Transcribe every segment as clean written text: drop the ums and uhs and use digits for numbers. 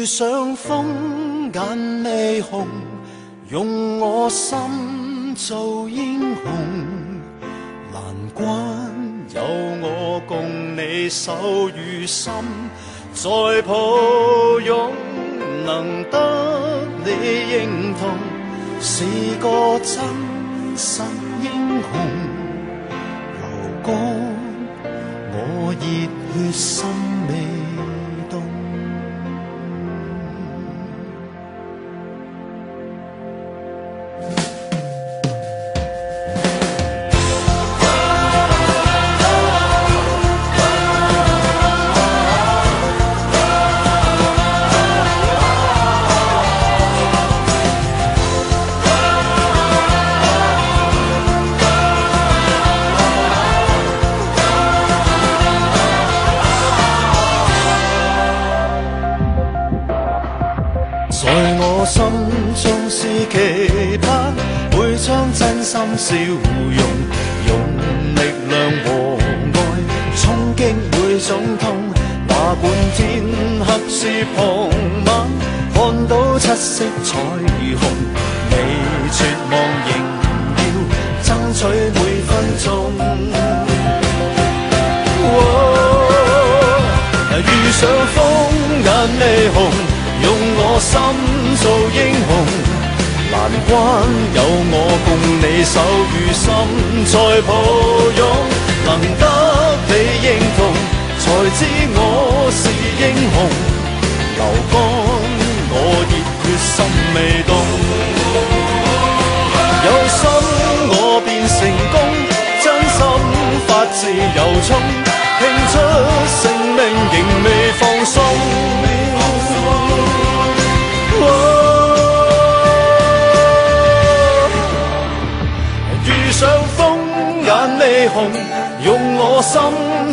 遇上風眼未紅，用我心做英雄。難關有我共你手與心再抱擁，能得你認同，是個真實英雄。流光我熱血心未凍。我心中是期盼，會將真心笑容，用力量和愛衝擊每種痛。那半天黑是傍晚，看到七色彩虹，你絕望仍要爭取每分鐘。遇上風眼未紅，用我心做英雄，難關有我共你手與心再抱擁，能得你認同，才知我是英雄。流乾我熱血心未凍，有心我便成功，真心發自由衷，拼出性命仍未放鬆。遇上風眼未紅，用我心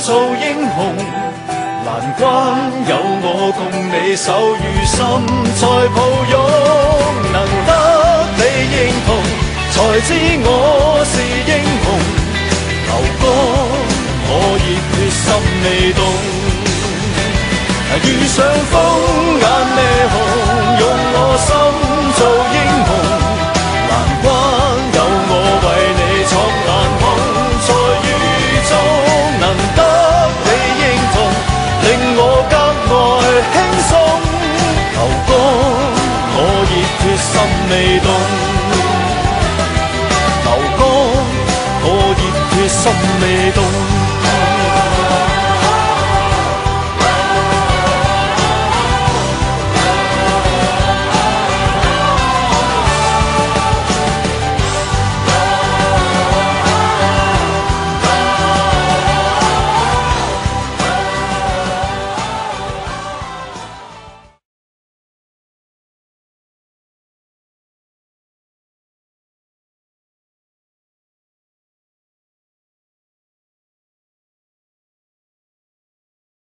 做英雄，難關有我共你手與心再抱擁，能得你認同，才知我是英雄。流乾我熱血心未凍，遇上風